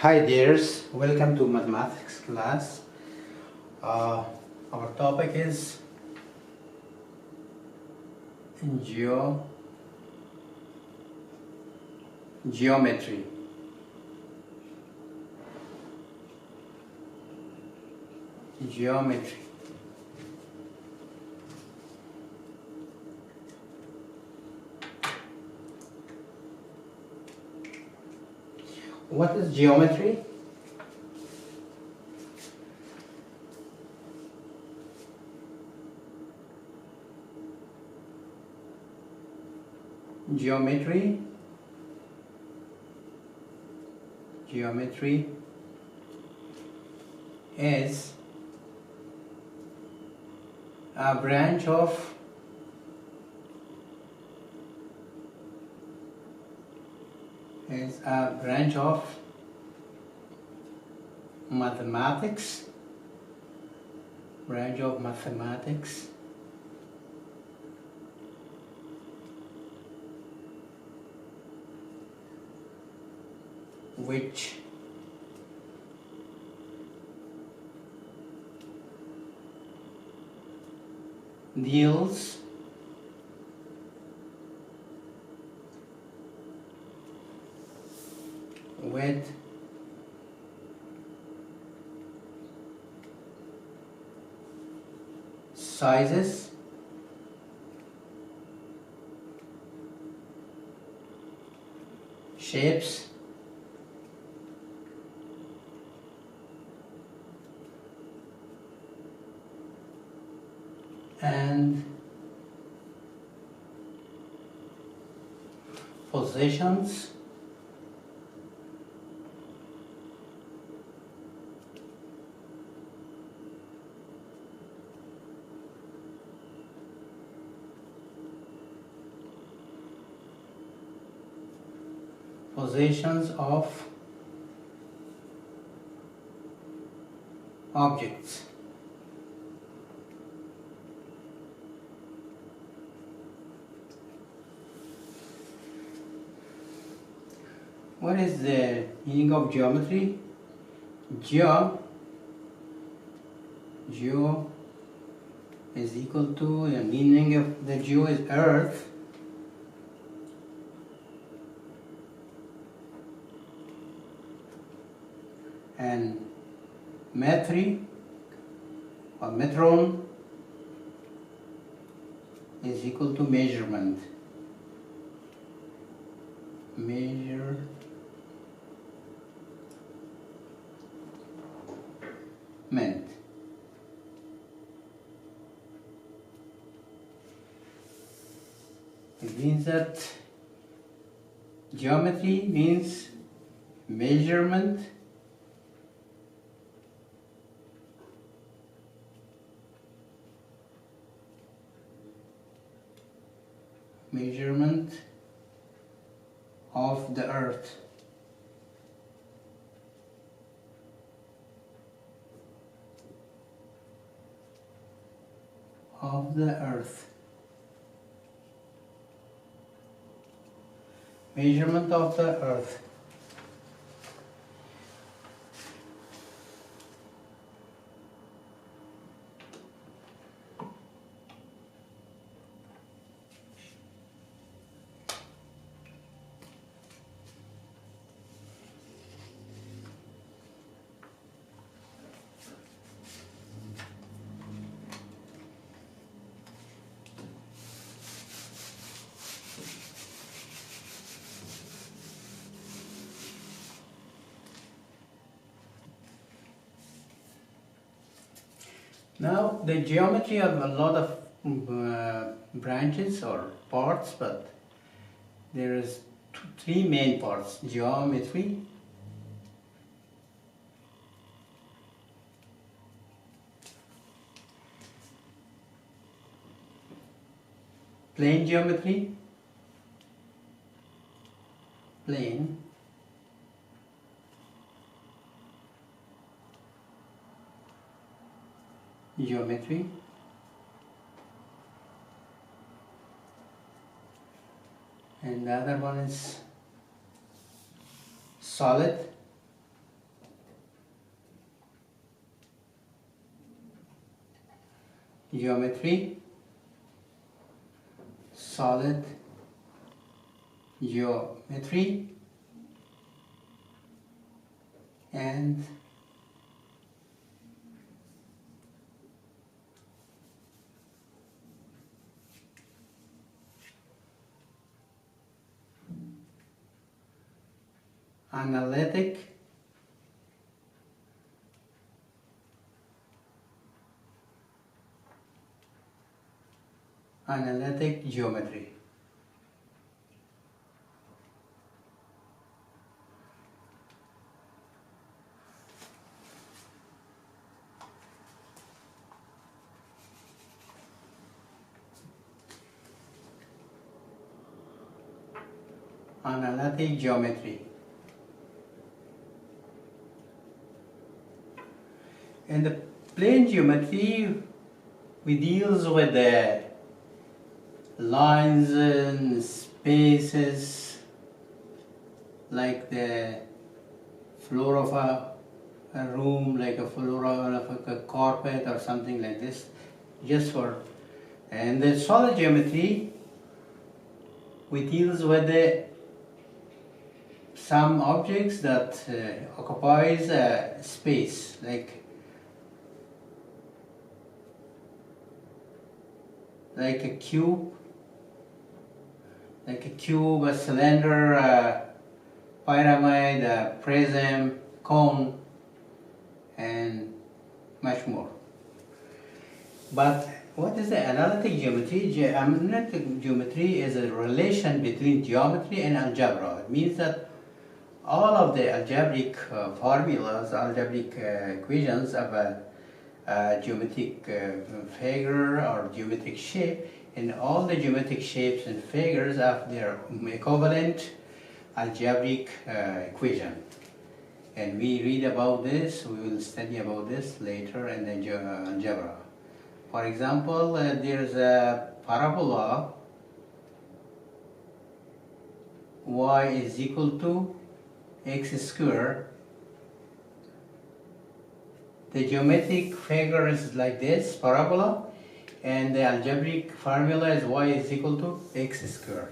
Hi dears, welcome to mathematics class. Our topic is geometry. Geometry. What is geometry? Geometry is a branch of mathematics which deals with sizes, shapes, and positions of objects. What is the meaning of geometry? Geo is equal to, the meaning of the geo is earth, and metri or metron is equal to measurement. It means that geometry means measurement of the earth. Measurement of the earth. Now, the geometry have a lot of branches or parts, but there is three main parts: geometry, plane geometry, and the other one is solid geometry, solid geometry, and analytic geometry. Analytic geometry. In the plane geometry, we deals with the lines and spaces, like the floor of a room, like a floor of a carpet or something like this, just for. And the solid geometry, we deals with the some objects that occupies a space, like a cube, a cylinder, a pyramid, a prism, cone, and much more. But what is the analytic geometry? Analytic geometry is a relation between geometry and algebra. It means that all of the algebraic formulas, algebraic equations of a geometric figure or geometric shape, and all the geometric shapes and figures have their equivalent algebraic equation. And we read about this, we will study about this later in the algebra. For example, there's a parabola y is equal to x square. The geometric figure is like this, parabola, and the algebraic formula is y is equal to x square,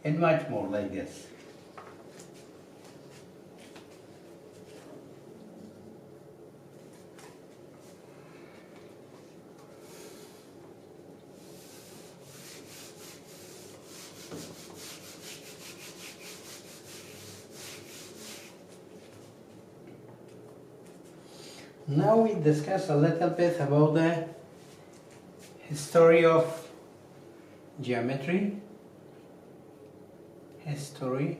and much more like this. Now we discuss a little bit about the history of geometry. History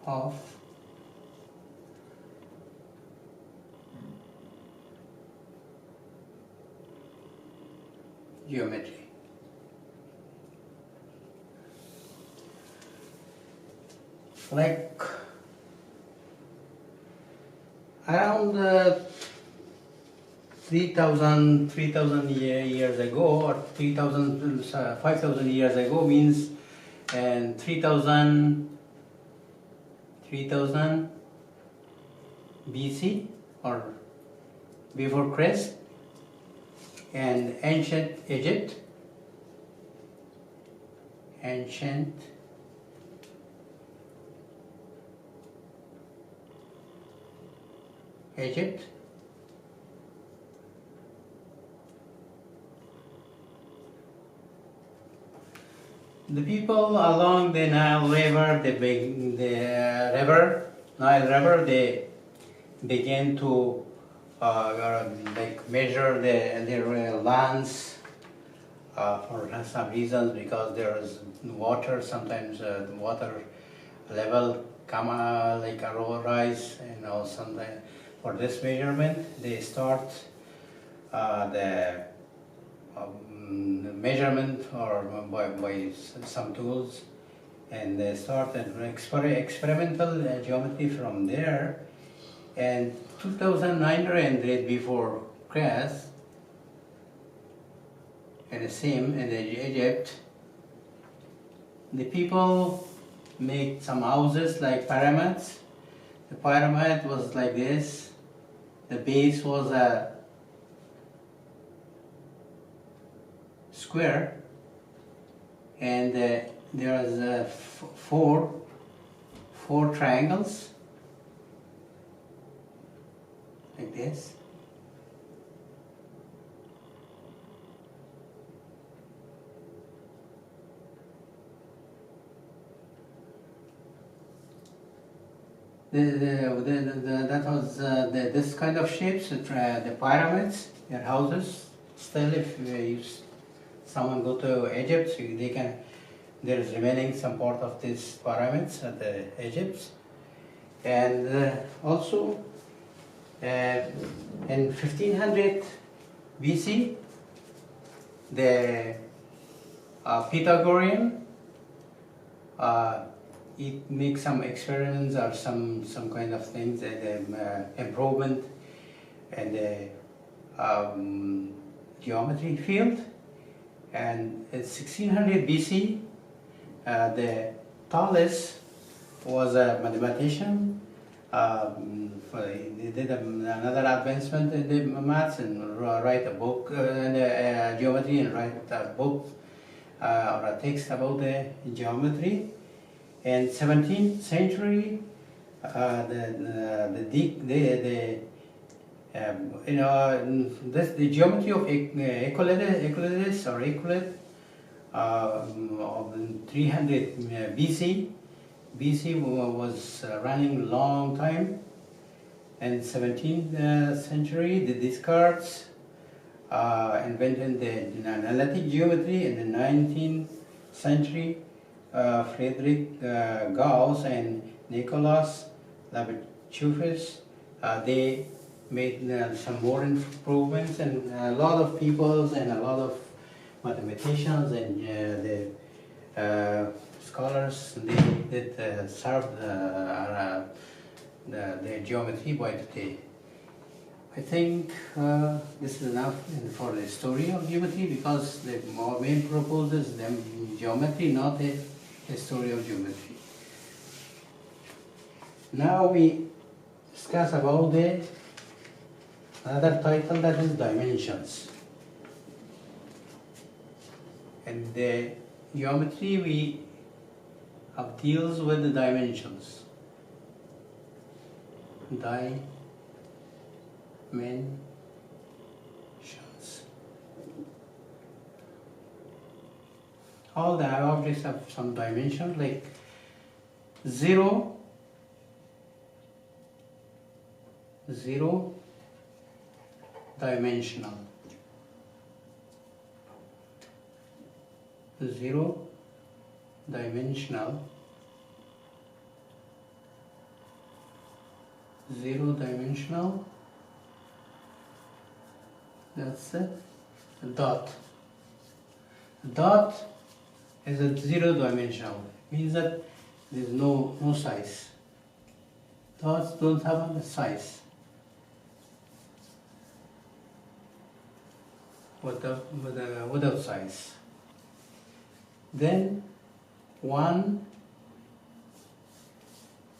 of geometry. Like around 3,000 years ago, or 5,000 years ago means, and 3,000 BC or before Christ, and ancient Egypt, the people along the Nile River, Nile River, they began to measure their lands for some reasons, because there is water. Sometimes water level rise, sometimes for this measurement they start the measurement or by some tools, and they started experimental geometry from there. And 2,900 before Christ, and the same in Egypt, the people make some houses like pyramids. The pyramid was like this, the base was a square, and there was four triangles like this. That was this kind of shapes, the pyramids, their houses. Still, if someone go to Egypt, so they can. There is remaining some part of these pyramids at the Egypt, and also in 1500 BC, the Pythagorean it makes some experiments or some kind of things, improvement in the geometry field. And in 1600 BC, the Thales was a mathematician. He did another advancement in the maths and write a book in the geometry, and write a book or a text about the geometry. In 17th century, the geometry of Euclides or Euclid of 300 BC. BC was running long time. In 17th century, the Descartes invented the analytic geometry. In the 19th century, Friedrich Gauss and Nicolas Lobachevsky, they made some more improvements, and a lot of people and a lot of mathematicians and the scholars, they did serve the geometry by today. I think this is enough for the story of geometry, because the main purpose is the geometry, not the story of geometry. Now we discuss about the another title, that is dimensions. And the geometry we have deals with the dimensions. Dimensions. All the objects have some dimension, like 0 dimensional, 0 dimensional, 0 dimensional, that's it. Dot. Dot is a 0 dimensional, means that there is no size. Dots don't have a size. Without size. Then 1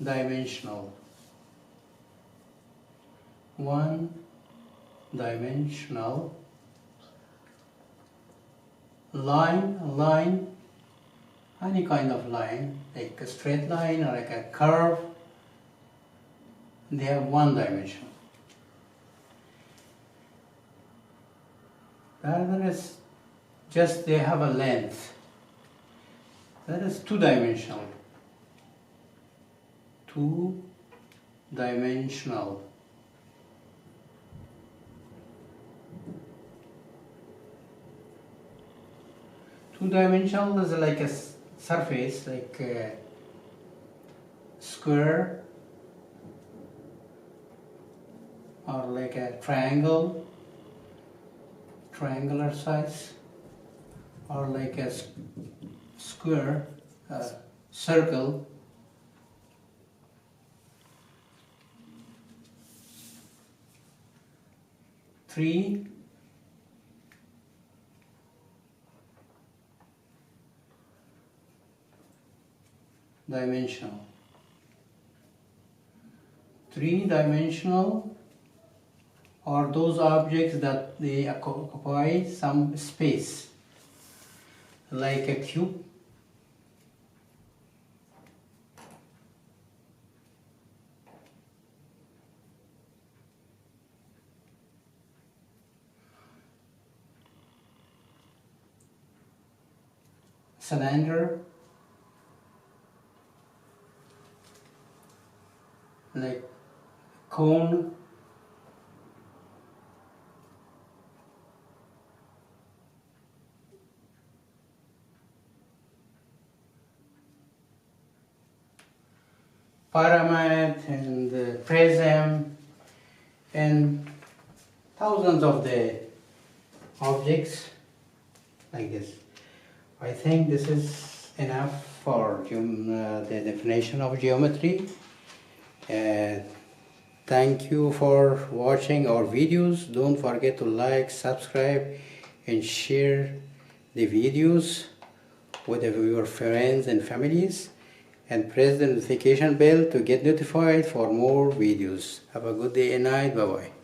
dimensional. 1 dimensional. Line, any kind of line, like a straight line or like a curve, they have 1 dimension. The other is just they have a length. That is 2 dimensional. 2 dimensional. Two-dimensional is like a surface, like a square or like a triangle, triangular size, or like a square, circle. Three dimensional. 3 dimensional are those objects that they occupy some space, like a cube, cylinder, like cone, pyramid, and prism, and thousands of the objects like this. I think this is enough for the definition of geometry. Thank you for watching our videos. Don't forget to like, subscribe, and share the videos with your friends and families, and press the notification bell to get notified for more videos. Have a good day and night. Bye bye.